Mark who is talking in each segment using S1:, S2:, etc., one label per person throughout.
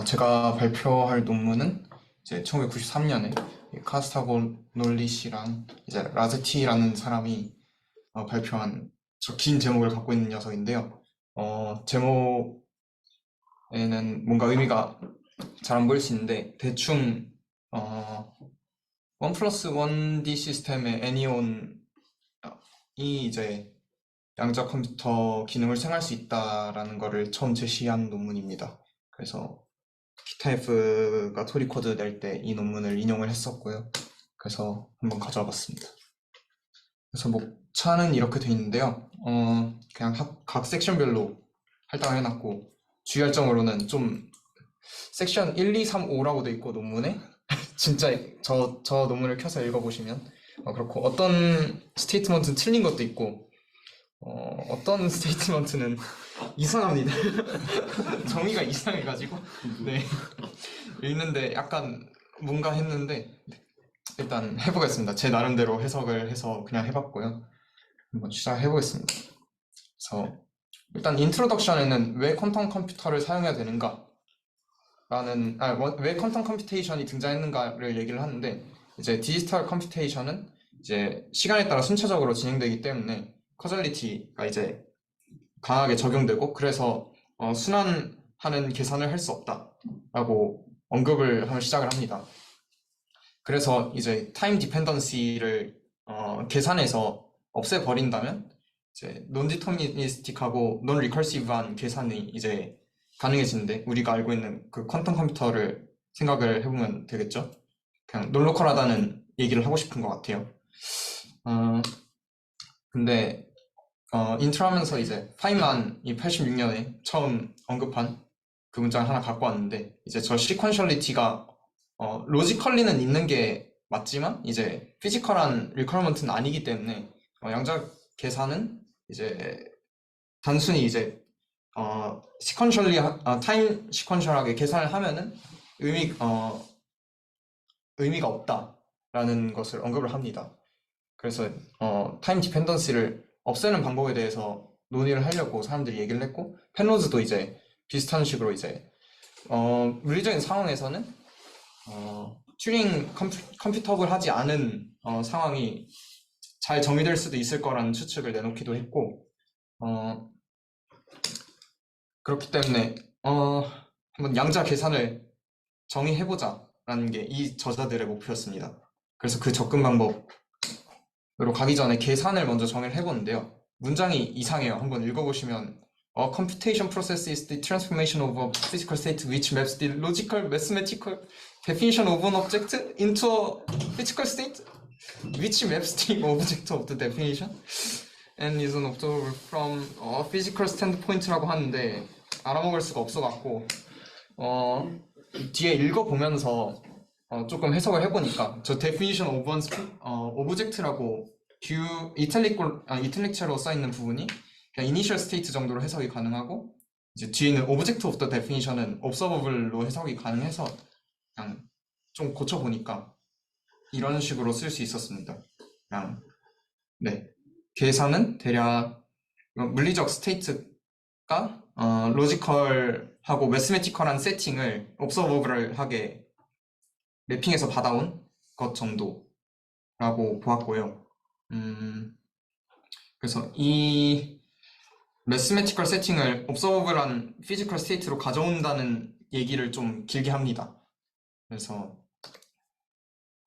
S1: 제가 발표할 논문은 이제 1993년에 카스타고 놀리시랑 이제 라제티라는 사람이 발표한 저 긴 제목을 갖고 있는 녀석인데요. 제목에는 뭔가 의미가 잘 안 보일 수 있는데 대충 어, 1 플러스 1D 시스템의 애니온이 이제 양자 컴퓨터 기능을 수행할 수 있다라는 거를 처음 제시한 논문입니다. 그래서 기타F가 토리 코드 낼 때 이 논문을 인용을 했었고요. 그래서 한번 가져와 봤습니다. 그래서 목차는 이렇게 돼 있는데요. 그냥 각 섹션별로 할당을 해놨고 주의할 점으로는 좀 섹션 1, 2, 3, 5라고 돼 있고 논문에 진짜 저 논문을 켜서 읽어보시면 그렇고 어떤 스테이트먼트는 틀린 것도 있고 어떤 스테이트먼트는 이상합니다. 정의가 이상해가지고 네 읽는데 약간 뭔가 했는데 일단 해보겠습니다. 제 나름대로 해석을 해서 그냥 해봤고요. 한번 시작해보겠습니다. 그래서 일단 인트로덕션에는 왜 퀀텀 컴퓨터를 사용해야 되는가 왜 퀀텀 컴퓨테이션이 등장했는가를 얘기를 하는데 이제 디지털 컴퓨테이션은 이제 시간에 따라 순차적으로 진행되기 때문에 커절리티가 이제 강하게 적용되고 그래서 순환하는 계산을 할 수 없다라고 언급을 하면 시작을 합니다. 그래서 이제 타임 디펜던시를 계산해서 없애버린다면 이제 논 디터미니스틱하고 논 리커시브한 계산이 이제 가능해지는데 우리가 알고 있는 그 퀀텀 컴퓨터를 생각을 해보면 되겠죠. 그냥 논로컬하다는 얘기를 하고 싶은 것 같아요. 근데 인트로하면서 이제 파이만이 86년에 처음 언급한 그 문장을 하나 갖고 왔는데 이제 저 시퀀셜리티가 로지컬리는 있는 게 맞지만 이제 피지컬한 리쿼어먼트는 아니기 때문에 양자 계산은 이제 단순히 이제 타임 시퀀셜하게 계산을 하면은 의미가 없다라는 것을 언급을 합니다. 그래서 타임 디펜던시를 없애는 방법에 대해서 논의를 하려고 사람들이 얘기를 했고 펜로즈도 이제 비슷한 식으로 이제 물리적인 상황에서는 튜링 컴퓨터블 하지 않은 상황이 잘 정의될 수도 있을 거라는 추측을 내놓기도 했고 그렇기 때문에 한번 양자 계산을 정의해보자 라는 게 이 저자들의 목표였습니다. 그래서 그 접근 방법으로 가기 전에 계산을 먼저 정의를 해보는데요. 문장이 이상해요. 한번 읽어보시면 computation process is the transformation of a physical state which maps the logical mathematical definition of an object into a physical state which maps the object of the definition and is an observable from a physical standpoint라고 하는데 알아먹을 수가 없어갖고 뒤에 읽어보면서 조금 해석을 해보니까 저 definition of an object라고 이탈릭체로 써있는 부분이 그냥 initial state 정도로 해석이 가능하고 이제 뒤에는 object of the definition은 observable로 해석이 가능해서 그냥 좀 고쳐보니까 이런 식으로 쓸 수 있었습니다. 그냥 네 계산은 대략 물리적 스테이트가 로지컬하고 매스메티컬한 세팅을 observable하게 맵핑해서 받아온 것 정도라고 보았고요. 그래서 이 매스메티컬 세팅을 observable한 피지컬 스테이트로 가져온다는 얘기를 좀 길게 합니다. 그래서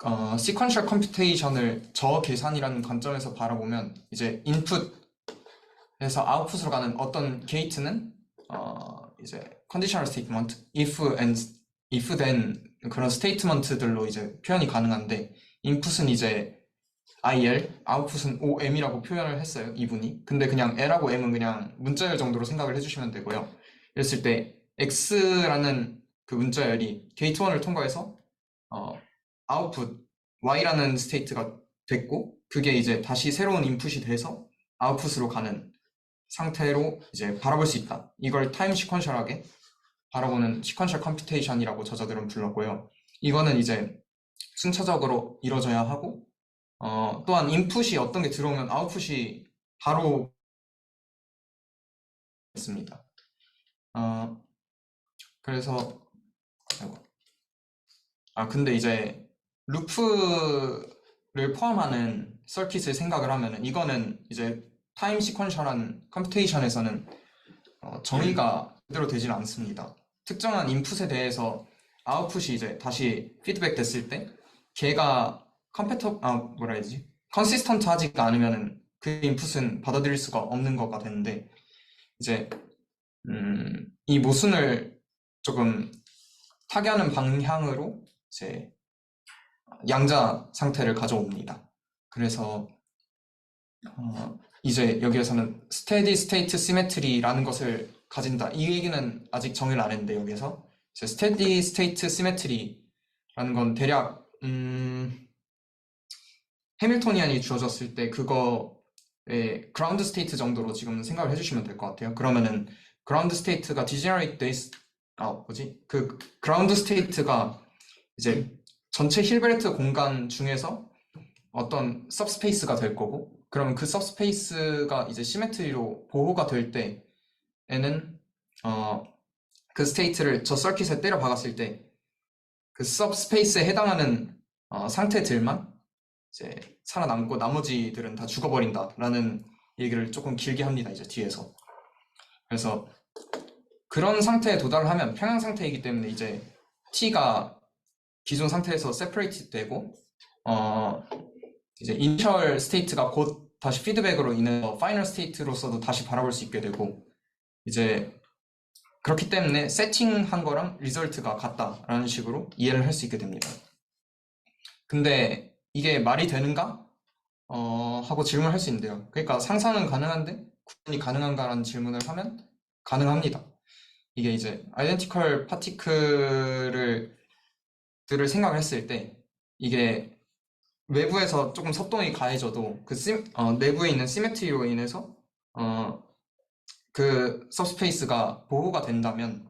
S1: 시퀀셜 컴퓨테이션을 저계산이라는 관점에서 바라보면 이제 인풋에서 아웃풋으로 가는 어떤 게이트는 이제 컨디셔널 스테이트먼트, if then 그런 스테이트먼트들로 이제 표현이 가능한데 인풋은 이제 IL, 아웃풋은 OM이라고 표현을 했어요, 이분이. 근데 그냥 L하고 M은 그냥 문자열 정도로 생각을 해주시면 되고요. 이랬을 때 X라는 그 문자열이 게이트 1을 통과해서 아웃풋 Y라는 스테이트가 됐고 그게 이제 다시 새로운 인풋이 돼서 아웃풋으로 가는 상태로 이제 바라볼 수 있다. 이걸 타임 시퀀셜하게 바라보는 시퀀셜 컴퓨테이션이라고 저자들은 불렀고요. 이거는 이제 순차적으로 이루어져야 하고 또한 인풋이 어떤 게 들어오면 아웃풋이 바로 있습니다. 그래서 아이고. 근데 이제 루프를 포함하는 서킷을 생각을 하면은 이거는 이제 타임 시퀀셜한 컴퓨테이션에서는 정의가 제대로 되지는 않습니다. 특정한 인풋에 대해서 아웃풋이 이제 다시 피드백 됐을 때 걔가 뭐라 해야지? 컨시스턴트 하지가 않으면은 그 인풋은 받아들일 수가 없는 거가 되는데 이제 이 모순을 조금 타개하는 방향으로 이제 양자 상태를 가져옵니다. 그래서 이제 여기에서는 스테디 스테이트 시메트리라는 것을 가진다. 이 얘기는 아직 정의를 안 했는데 여기에서 이제 스테디 스테이트 시메트리라는 건 대략 해밀토니안이 주어졌을 때 그거의 그라운드 스테이트 정도로 지금 생각을 해주시면 될 것 같아요. 그러면은 그라운드 스테이트가 디제너레이트 데이스 그 그라운드 스테이트가 이제 전체 힐베르트 공간 중에서 어떤 सब스페이스가 될 거고 그러면 그 सब스페이스가 이제 시메트리로 보호가 될 때에는 그 스테이트를 저 서킷에 때려 박았을 때 그 सब스페이스에 해당하는 상태들만 이제 살아남고 나머지들은 다 죽어버린다라는 얘기를 조금 길게 합니다. 이제 뒤에서. 그래서 그런 상태에 도달하면 평행 상태이기 때문에 이제 T가 기존 상태에서 세퍼레이트 되고 이제 이니셜 스테이트가 곧 다시 피드백으로 인해서 파이널 스테이트로서도 다시 바라볼 수 있게 되고 이제 그렇기 때문에 세팅한 거랑 리절트가 같다라는 식으로 이해를 할 수 있게 됩니다. 근데 이게 말이 되는가? 하고 질문을 할 수 있는데요. 그러니까 상상은 가능한데 구현이 가능한가라는 질문을 하면 가능합니다. 이게 이제 아이덴티컬 파티클을 생각을 했을 때 이게 외부에서 조금 섭동이 가해져도 그 내부에 있는 시메트리로 인해서 그 सब스페이스가 보호가 된다면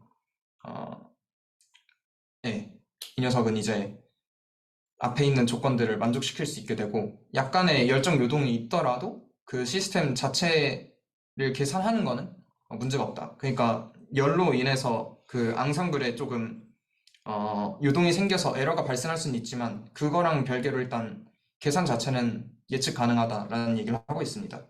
S1: 예, 이 녀석은 이제 앞에 있는 조건들을 만족시킬 수 있게 되고 약간의 열정 요동이 있더라도 그 시스템 자체를 계산하는 거는 문제가 없다. 그러니까 열로 인해서 그 앙상블에 조금 요동이 생겨서 에러가 발생할 수는 있지만 그거랑 별개로 일단 계산 자체는 예측 가능하다라는 얘기를 하고 있습니다.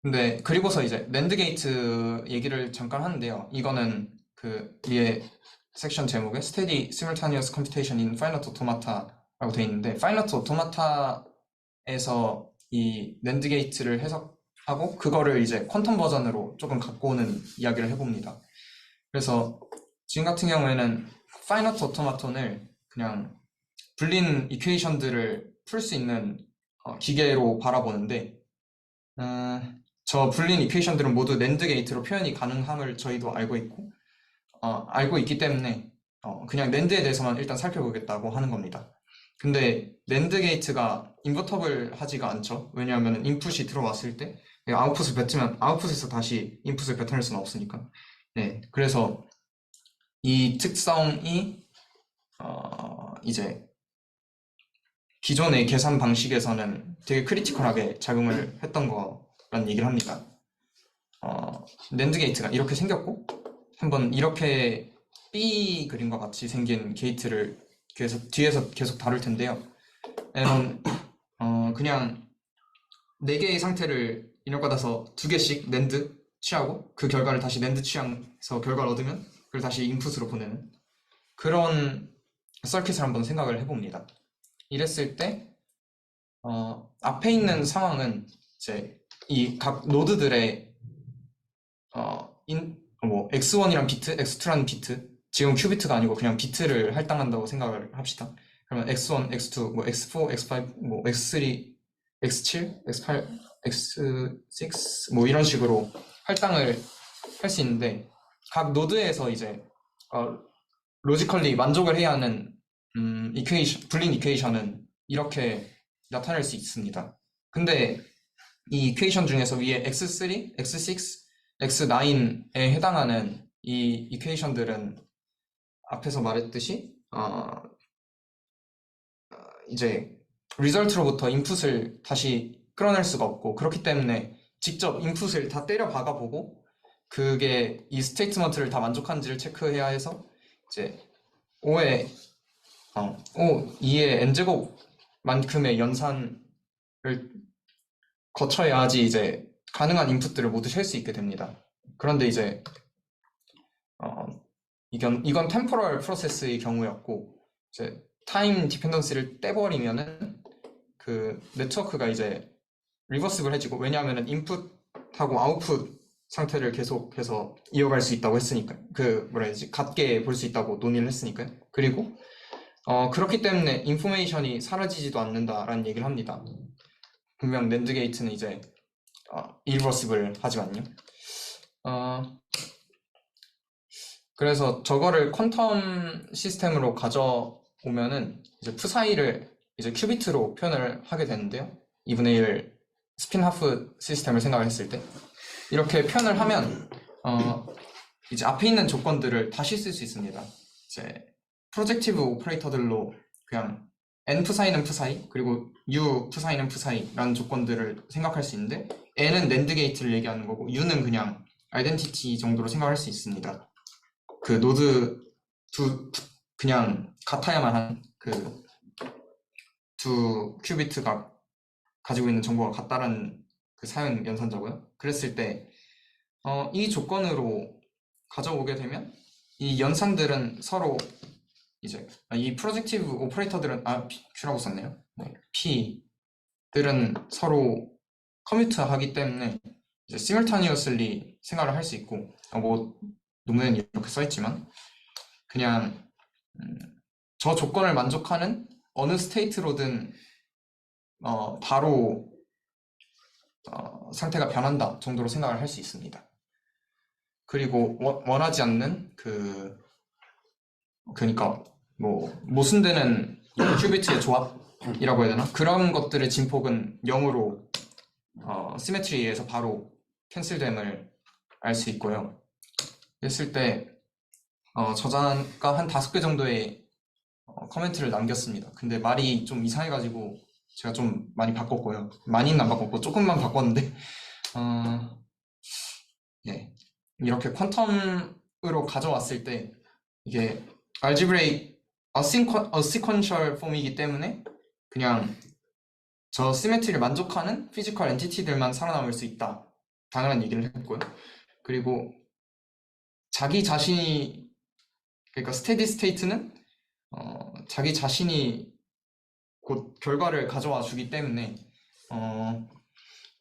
S1: 근데 그리고서 이제 랜드 게이트 얘기를 잠깐 하는데요. 이거는 그 위에 섹션 제목에 Steady Simultaneous Computation in Finite Automata라고 되어 있는데 Finite Automata에서 이 랜드 게이트를 해석하고 그거를 이제 퀀텀 버전으로 조금 갖고 오는 이야기를 해봅니다. 그래서 지금 같은 경우에는 Finite Automaton을 그냥 불린 이퀘이션들을 풀 수 있는 기계로 바라보는데 저 불린 이퀘이션들은 모두 랜드 게이트로 표현이 가능함을 저희도 알고 있고 알고 있기 때문에 그냥 랜드에 대해서만 일단 살펴보겠다고 하는 겁니다. 근데 랜드 게이트가 인버터블 하지가 않죠. 왜냐하면 인풋이 들어왔을 때 아웃풋을 뱉으면 아웃풋에서 다시 인풋을 뱉어낼 수는 없으니까. 네, 그래서 이 특성이 이제 기존의 계산 방식에서는 되게 크리티컬하게 작용을 했던 거라는 얘기를 합니다. 랜드 게이트가 이렇게 생겼고 한번 이렇게 B 그림과 같이 생긴 게이트를 뒤에서 계속 다룰 텐데요. 얘는 그냥 4개의 상태를 인력받아서 2개씩 랜드 취하고 그 결과를 다시 랜드 취향에서 결과를 얻으면 그걸 다시 인풋으로 보내는 그런 서킷을 한번 생각을 해봅니다. 이랬을 때 앞에 있는 상황은 이제 이 각 노드들의 x1이란 비트, x2라는 비트 지금 큐비트가 아니고 그냥 비트를 할당한다고 생각을 합시다. 그러면 x1, x2, 뭐 x4, x5, 뭐 x3, x7, x8, x6 뭐 이런 식으로 할당을 할 수 있는데 각 노드에서 이제 로지컬리 만족을 해야 하는 불린 이퀘이션은 이렇게 나타낼 수 있습니다. 근데 이 이퀘이션 중에서 위에 x3, x6, x9에 해당하는 이 이퀘이션들은 앞에서 말했듯이 이제 리절트로부터 인풋을 다시 끌어낼 수가 없고 그렇기 때문에 직접 인풋을 다 때려 박아보고 그게 이 스테이트먼트를 다 만족한지를 체크해야 해서 이제 5의 2의 n제곱만큼의 연산을 거쳐야지 이제 가능한 인풋들을 모두 셀 수 있게 됩니다. 그런데 이제 이건 템포럴 프로세스의 경우였고, 이제 타임 디펜던시를 떼버리면은 그 네트워크가 이제 리버스블 해지고, 왜냐하면은 인풋하고 아웃풋 상태를 계속해서 이어갈 수 있다고 했으니까, 그 뭐라 해야지, 같게 볼 수 있다고 논의를 했으니까요. 그리고 그렇기 때문에 인포메이션이 사라지지도 않는다라는 얘기를 합니다. 분명 낸드 게이트는 이제 이리버시블 하지만요. 그래서 저거를 퀀텀 시스템으로 가져오면은 이제 푸사이를 이제 큐비트로 표현을 하게 되는데요. 2분의 1 스핀 하프 시스템을 생각했을 때 이렇게 표현을 하면 이제 앞에 있는 조건들을 다시 쓸 수 있습니다. 이제 프로젝티브 오퍼레이터들로 그냥 n 푸사이는 푸사이, 그리고 u 푸사이는 푸사이라는 조건들을 생각할 수 있는데, n은 낸드 게이트를 얘기하는 거고 u는 그냥 아이덴티티 정도로 생각할 수 있습니다. 그 노드 그냥 같아야만 한 그 두 큐비트가 가지고 있는 정보가 같다라는 그 사용 연산자고요. 그랬을 때 이 조건으로 가져오게 되면 이 연산들은 서로 이제 이 프로젝티브 오퍼레이터들은 Q라고 썼네요. 네, P들은 서로 커뮤트하기 때문에 이제 시뮬타니어슬리 생활을 할 수 있고, 뭐 논문에는 이렇게 써있지만 그냥 저 조건을 만족하는 어느 스테이트로든 바로 상태가 변한다 정도로 생각을 할 수 있습니다. 그리고 원하지 않는 그러니까 뭐 모순되는 큐비트의 조합이라고 해야 되나? 그런 것들의 진폭은 0으로 시메트리에서 바로 캔슬됨을 알 수 있고요. 했을 때 저자가 한 5개 정도의 코멘트를 남겼습니다. 근데 말이 좀 이상해가지고 제가 좀 많이 바꿨고요. 많이는 안 바꿨고 조금만 바꿨는데 예, 이렇게 퀀텀으로 가져왔을 때 이게 알지브레이크 어시퀀셜 폼이기 때문에 그냥 저 시메트리를 만족하는 피지컬 엔티티들만 살아남을 수 있다, 당연한 얘기를 했고요. 그리고 자기 자신이, 그러니까 스테디 스테이트는 자기 자신이 곧 결과를 가져와 주기 때문에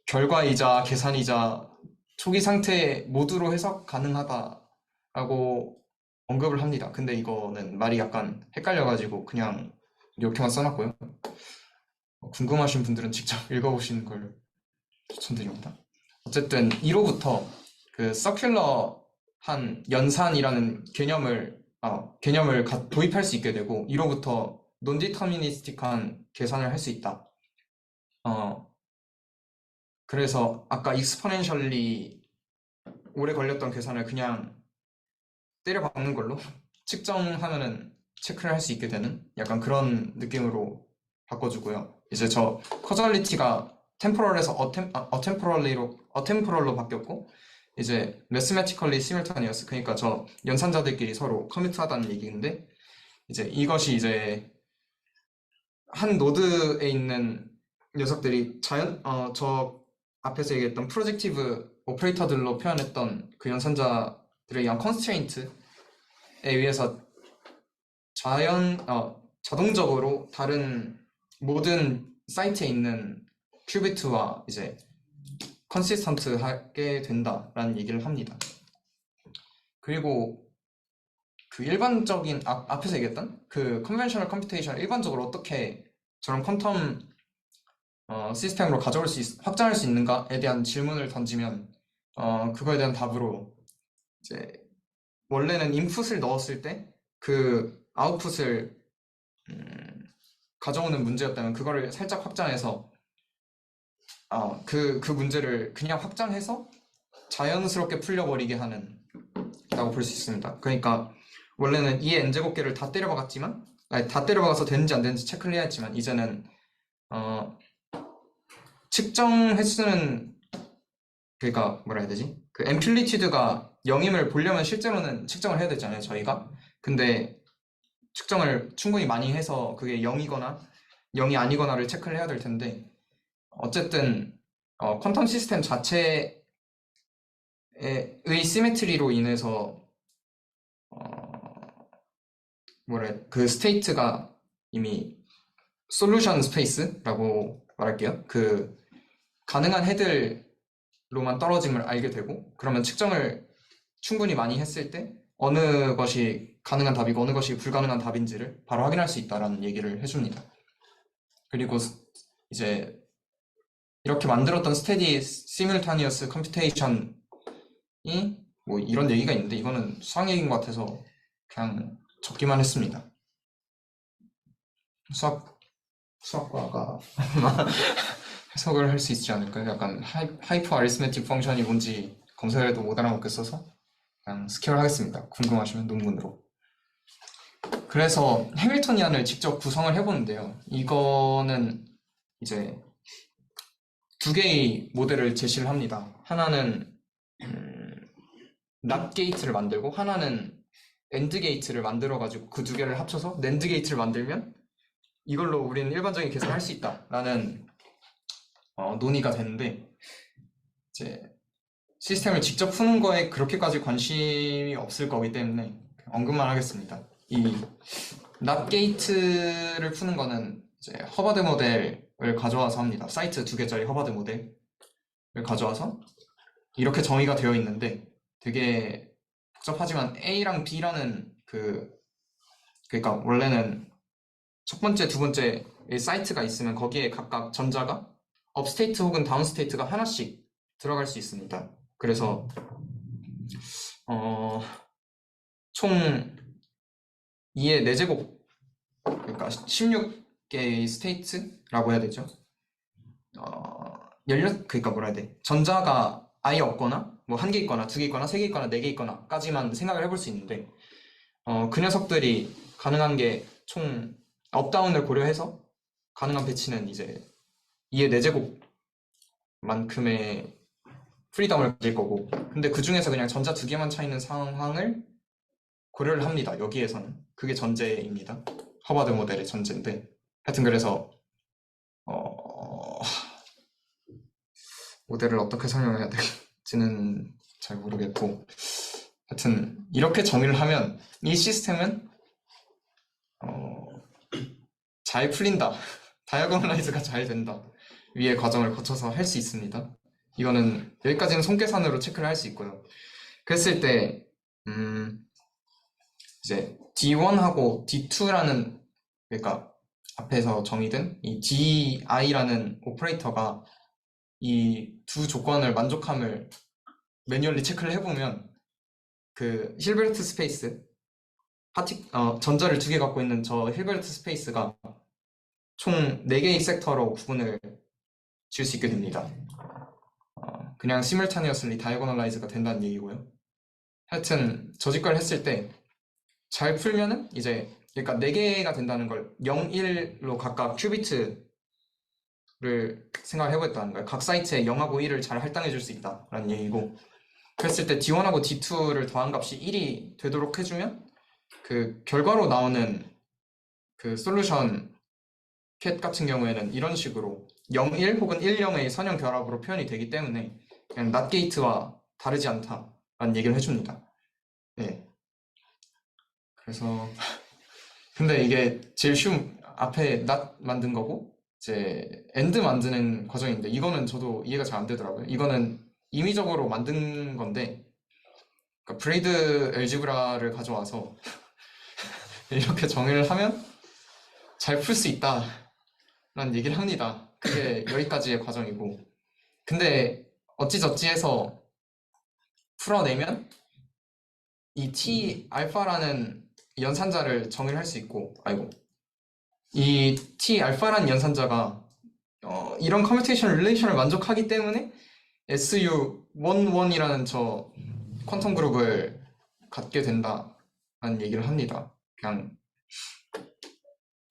S1: 결과이자 계산이자 초기 상태 모두로 해석 가능하다라고 언급을 합니다. 근데 이거는 말이 약간 헷갈려가지고 그냥 이렇게만 써놨고요. 궁금하신 분들은 직접 읽어보시는 걸 추천드립니다. 어쨌든 1호부터 그 서큘러한 연산이라는 개념을 도입할 수 있게 되고, 1호부터 논디터미니스틱한 계산을 할 수 있다. 그래서 아까 익스포넨셜리 오래 걸렸던 계산을 그냥 때려 박는 걸로 측정하면은 체크를 할 수 있게 되는 약간 그런 느낌으로 바꿔주고요. 이제 저 커저리티가 템포럴에서 어템포럴로 바뀌었고, 이제 매스매티컬리 시뮬타니어스, 그러니까 저 연산자들끼리 서로 커뮤트하다는 얘기인데, 이제 이것이 이제 한 노드에 있는 녀석들이 저 앞에서 얘기했던 프로젝티브 오퍼레이터들로 표현했던 그 연산자들의 의한 컨스트레인트에 의해서 자동적으로 다른 모든 사이트에 있는 큐비트와 이제 컨시스턴트 하게 된다라는 얘기를 합니다. 그리고 그 일반적인 앞에서 얘기했던 그 컨벤셔널 컴퓨테이션 일반적으로 어떻게 저런 퀀텀 시스템으로 확장할 수 있는가에 대한 질문을 던지면 그거에 대한 답으로 이제 원래는 인풋을 넣었을 때 그 아웃풋을 가져오는 문제였다면 그거를 살짝 확장해서 그 문제를 그냥 확장해서 자연스럽게 풀려버리게 하는 라고 볼 수 있습니다. 그러니까 원래는 이 n제곱계를 다 때려박았지만, 다 때려박아서 되는지 안 되는지 체크를 해야 했지만, 이제는 측정 횟수는 그러니까 뭐라 해야 되지? 그 앰플리튜드가 0임을 보려면 실제로는 측정을 해야 되잖아요, 저희가. 근데 측정을 충분히 많이 해서 그게 0이거나 0이 아니거나를 체크를 해야 될 텐데, 어쨌든 퀀텀 시스템 자체의 시메트리로 인해서 그 스테이트가 이미 솔루션 스페이스라고 말할게요. 그 가능한 해들로만 떨어짐을 알게 되고, 그러면 측정을 충분히 많이 했을 때 어느 것이 가능한 답이고 어느 것이 불가능한 답인지를 바로 확인할 수 있다라는 얘기를 해줍니다. 그리고 이제 이렇게 만들었던 스테디 시뮬타니어스 컴퓨테이션이 뭐 이런 얘기가 있는데, 이거는 수학 얘기인 것 같아서 그냥 적기만 했습니다. 수학과가 해석을 할 수 있지 않을까요? 약간 하이퍼 아리스메틱 펑션이 뭔지 검색을 해도 못 알아먹겠어서 그냥 스킵을 하겠습니다. 궁금하시면 논문으로. 그래서 해밀토니안을 직접 구성을 해보는데요. 이거는 이제 두 개의 모델을 제시를 합니다. 하나는 낫 게이트를 만들고, 하나는 엔드 게이트를 만들어가지고 그 두 개를 합쳐서 낸드 게이트를 만들면 이걸로 우리는 일반적인 계산을 할 수 있다라는 논의가 되는데, 이제 시스템을 직접 푸는 거에 그렇게까지 관심이 없을 거기 때문에 언급만 하겠습니다. 이 낫 게이트를 푸는 거는 이제 허버드 모델을 가져와서 합니다. 사이트 2개짜리 허버드 모델을 가져와서 이렇게 정의가 되어 있는데, 되게 복잡하지만 A랑 B라는 그러니까 원래는 첫 번째, 두 번째 사이트가 있으면 거기에 각각 전자가 업스테이트 혹은 다운스테이트가 하나씩 들어갈 수 있습니다. 그래서 총 2의 4제곱, 그러니까 16개의 스테이트라고 해야 되죠. 그러니까 뭐라 해야 돼? 전자가 아예 없거나 뭐 1개 있거나 2개 있거나 3개 있거나 4개 있거나까지만 생각을 해볼 수 있는데, 그 녀석들이 가능한 게 총 업다운을 고려해서 가능한 배치는 이제 2의 4제곱만큼의 프리덤을 가질 거고, 근데 그 중에서 그냥 전자 2개만 차 있는 상황을 고려를 합니다. 여기에서는 그게 전제입니다. 허버드 모델의 전제인데, 하여튼 그래서 모델을 어떻게 설명해야 될지는 잘 모르겠고, 하여튼 이렇게 정의를 하면 이 시스템은 잘 풀린다, 다이아고널라이즈가 잘 된다, 위의 과정을 거쳐서 할 수 있습니다. 이거는 여기까지는 손계산으로 체크를 할 수 있고요. 그랬을 때 이제 D1하고 D2라는, 그러니까 앞에서 정의된 이 DI라는 오퍼레이터가 이 두 조건을 만족함을 매뉴얼리 체크를 해보면, 그 힐베르트 스페이스, 전자를 2개 갖고 있는 저 힐베르트 스페이스가 총 4개의 섹터로 구분을 지을 수 있게 됩니다. 그냥 시뮬타니어슬리 다이아고널라이즈가 된다는 얘기고요. 하여튼 저짓걸 했을 때 잘 풀면은 이제, 그러니까 4개가 된다는 걸 0, 1로 각각 큐비트를 생각을 해보겠다는 거예요. 각 사이트에 0하고 1을 잘 할당해 줄 수 있다라는 얘기고, 그랬을 때 D1하고 D2를 더한 값이 1이 되도록 해주면 그 결과로 나오는 그 솔루션 캣 같은 경우에는 이런 식으로 0, 1 혹은 1, 0의 선형 결합으로 표현이 되기 때문에 그냥 낫 게이트와 다르지 않다라는 얘기를 해줍니다. 네. 그래서 근데 이게 제일 쉬운, 앞에 낫 만든 거고 이제 엔드 만드는 과정인데, 이거는 저도 이해가 잘 안 되더라고요. 이거는 임의적으로 만든 건데, 그러니까 브레이드 엘지브라를 가져와서 이렇게 정의를 하면 잘 풀 수 있다라는 얘기를 합니다. 그게 여기까지의 과정이고, 근데 어찌저찌 해서 풀어내면 이 T 알파라는 연산자를 정의를 할 수 있고, 이 T 알파라는 연산자가 이런 커뮤테이션 릴레이션을 만족하기 때문에 SU11이라는 저 퀀텀 그룹을 갖게 된다라는 얘기를 합니다. 그냥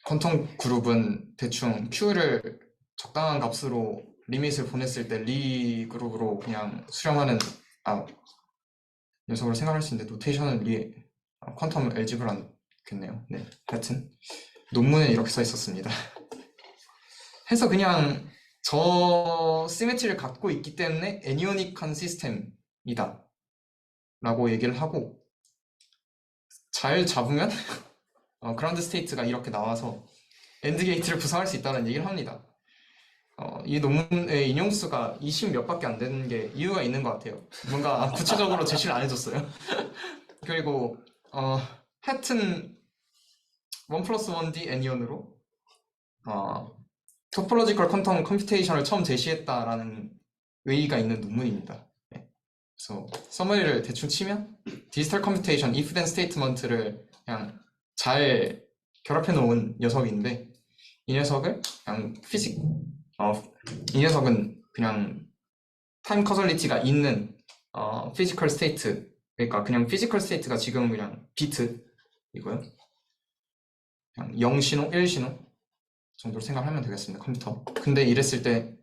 S1: 퀀텀 그룹은 대충 Q를 적당한 값으로 리밋을 보냈을 때 리 그룹으로 그냥 수렴하는 녀석으로 생각할 수 있는데 노테이션은 퀀텀 엘지브라겠네요. 네, 하여튼 논문에 이렇게 써 있었습니다. 해서 그냥 저 시메트리를 갖고 있기 때문에 애니오닉한 시스템이다 라고 얘기를 하고, 잘 잡으면 그라운드 스테이트가 이렇게 나와서 엔드 게이트를 구성할 수 있다는 얘기를 합니다. 이 논문의 인용수가 20몇 밖에 안 되는 게 이유가 있는 것 같아요. 뭔가 구체적으로 제시를 안 해줬어요. 그리고 하여튼 1+1D 애니온으로 토폴로지컬 퀀텀 컴퓨테이션을 처음 제시했다라는 의의가 있는 논문입니다. 네. 그래서 서머리를 대충 치면 디지털 컴퓨테이션 if then 스테이트먼트를 그냥 잘 결합해 놓은 녀석인데, 이 녀석을 그냥 이 녀석은 그냥 타임 커절리티가 있는 피지컬 스테이트, 그러니까 그냥 피지컬 스테이트가 지금 그냥 비트이고요. 그냥 0신호, 1신호 정도로 생각하면 되겠습니다. 컴퓨터. 근데 이랬을 때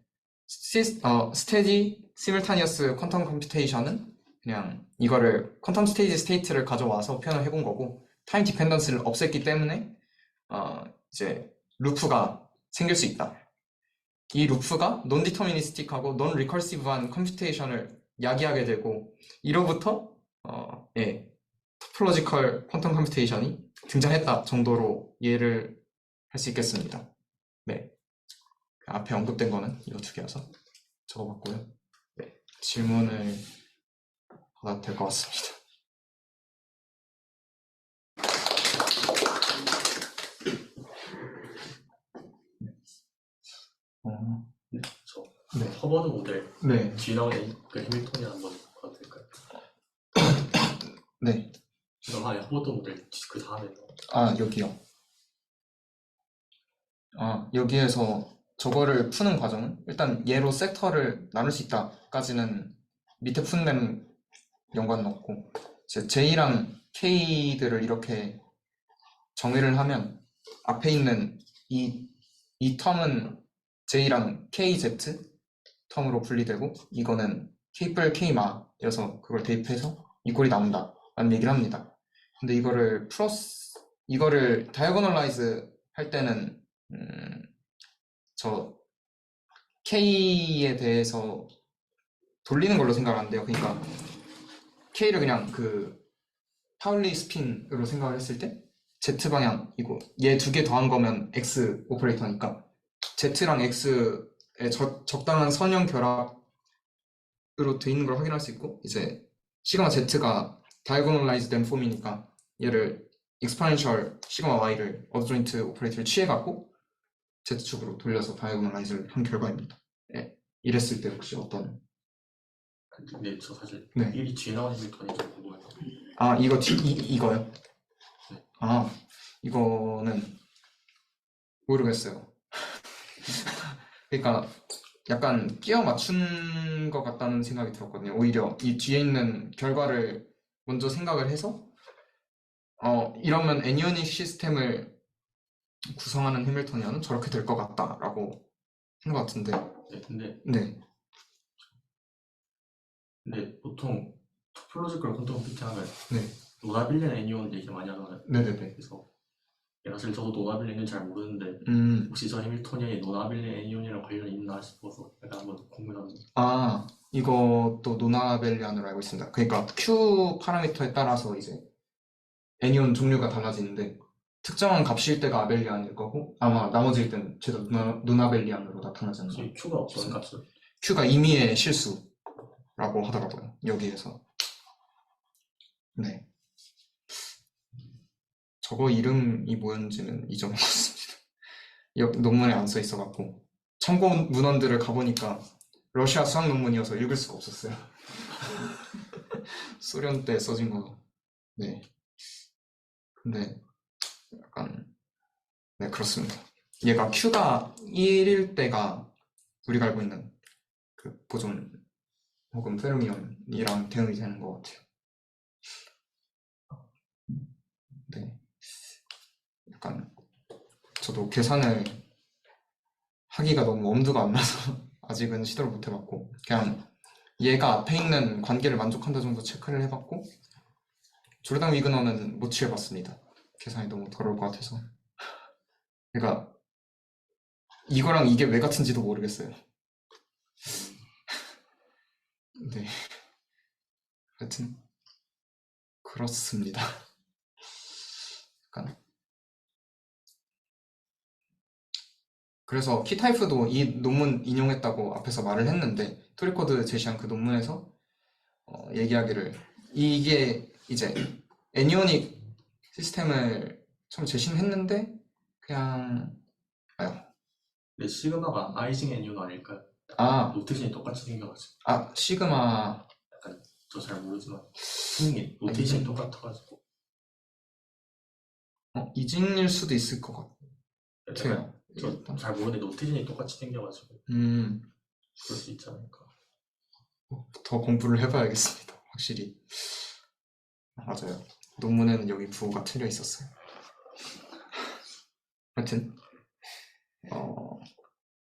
S1: 스테디 시뮬타니어스 퀀텀 컴퓨테이션은 그냥 이거를 퀀텀 스테이지 스테이트를 가져와서 표현을 해본 거고, 타임 디펜던스를 없앴기 때문에 이제 루프가 생길 수 있다. 이 루프가 논 디터미니스틱하고 논 리커시브한 컴퓨테이션을 야기하게 되고, 이로부터 토폴로지컬 퀀텀 컴퓨테이션이 등장했다 정도로 이해를 할 수 있겠습니다. 네, 앞에 언급된 거는 이거 두 개여서 적어봤고요. 네, 질문을 받아도 될 것 같습니다.
S2: 네, 저
S1: 네.
S2: 허버드 모델
S1: 네.
S2: 뒤에 나오는 그 해밀턴이 한번 봐도 될까요?
S1: 네.
S2: 그럼 허버드 모델 그 다음에
S1: 여기요. 여기에서 저거를 푸는 과정은 일단 얘로 섹터를 나눌 수 있다까지는 밑에 푼 연관은 없고, 이제 J랑 K들을 이렇게 정의를 하면 앞에 있는 이 텀은 J랑 KZ 텀으로 분리되고, 이거는 K뿔 K마여서 그걸 대입해서 이 꼴이 나온다 라는 얘기를 합니다. 근데 이거를 다이어고널라이즈 할 때는 저 K에 대해서 돌리는 걸로 생각을 한대요. 그러니까 K를 그냥 그 파울리 스핀으로 생각을 했을 때 Z방향이고, 얘 두 개 더한 거면 X 오퍼레이터니까 Z랑 X의 적당한 선형 결합으로 돼 있는 걸 확인할 수 있고, 이제 시그마 Z가 다이어고널라이즈 된 폼이니까 얘를 익스포넨셜 시그마 Y를 어드조인트 오퍼레이터를 취해갖고 Z축으로 돌려서 다이어고널라이즈를 한 결과입니다. 네. 이랬을 때 혹시 어떤...
S2: 근데 저 사실
S1: 네.
S2: 이 뒤에 나오는 해밀턴이 좀 궁금해요.
S1: 이거요?
S2: 네.
S1: 이거는 모르겠어요. 그러니까 약간 끼워 맞춘 것 같다는 생각이 들었거든요. 오히려 이 뒤에 있는 결과를 먼저 생각을 해서 이러면 애니오닉 시스템을 구성하는 해밀토니언은 저렇게 될 것 같다라고 한 것 같은데.
S2: 네, 근데 보통 토폴로지컬 퀀텀 컴퓨팅 하면
S1: 네.
S2: 노나빌리안 애니온 얘기 많이 하잖아요.
S1: 네네네.
S2: 그래서 사실 저도 노나빌리안은 잘 모르는데 혹시 저 해밀토니언이 노나빌리안 애니온이랑 관련이 있나 싶어서 약간 한번 궁금합니다.
S1: 이것도 노나벨리안으로 알고 있습니다. 그러니까 Q 파라미터에 따라서 이제 애니온 종류가 달라지는데, 특정한 값일 때가 아벨리안일 거고 아마 나머지일 때는 제도 누나벨리안으로 나타나지 않나.
S2: Q가 어떤 값을?
S1: Q가 임의의 실수라고 하더라고요, 여기에서. 네. 저거 이름이 뭐였는지는 잊어먹었습니다. 논문에 안 써 있어갖고 참고 문헌들을 가보니까 러시아 수학 논문이어서 읽을 수가 없었어요. 소련 때 써진 거. 네. 근데 약간 네, 그렇습니다. 얘가 Q가 1일 때가 우리가 알고 있는 그 보존 혹은 페르미온이랑 대응이 되는 것 같아요. 네. 약간 저도 계산을 하기가 너무 엄두가 안 나서 아직은 시도를 못 해봤고 그냥 얘가 앞에 있는 관계를 만족한다 정도 체크를 해봤고 조르단 위그너는 못 취해봤습니다. 계산이 너무 더러울 것 같아서. 그러니까 이거랑 이게 왜 같은지도 모르겠어요. 네, 하여튼 그렇습니다. 약간. 그래서 키타이프도 이 논문 인용했다고 앞에서 말을 했는데 토리코드 제시한 그 논문에서 얘기하기를 이게 이제 애니오닉 시스템을 처음 제시는 했는데 그냥
S2: 근데 시그마가 아이징 애니온 아닐까요?
S1: 아,
S2: 노테이션이 똑같이 생겨가지고
S1: 시그마
S2: 약간 저 잘 모르지만 생긴 노테이션이 똑같아가지고
S1: 이진일 수도 있을 것 같아요.
S2: 저
S1: 일단.
S2: 잘 모르는데 노테이션이 똑같이 생겨가지고
S1: 음,
S2: 그럴 수 있지 않을까.
S1: 더 공부를 해봐야겠습니다. 확실히. 맞아요. 논문에는 여기 부호가 틀려 있었어요. 하여튼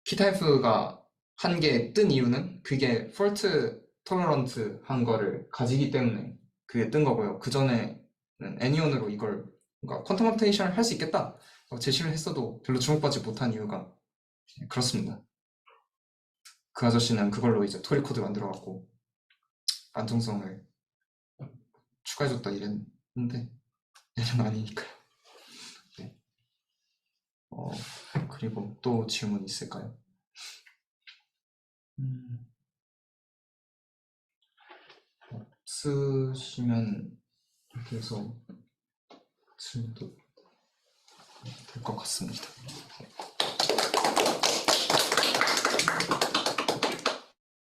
S1: 키타이프가 한 개 뜬 이유는 그게 폴트 토러런트 한 거를 가지기 때문에 그게 뜬 거고요. 그 전에는 애니온으로 이걸 그러니까 퀀텀 업테이션을 할 수 있겠다 제시를 했어도 별로 주목받지 못한 이유가 그렇습니다. 그 아저씨는 그걸로 이제 토리 코드 만들어갖고 안정성을 추가해줬다 이랬는데 얘는 아니니까요. 네. 그리고 또 질문 있을까요? 없으시면 이렇게 해서 질문도 될 것 같습니다.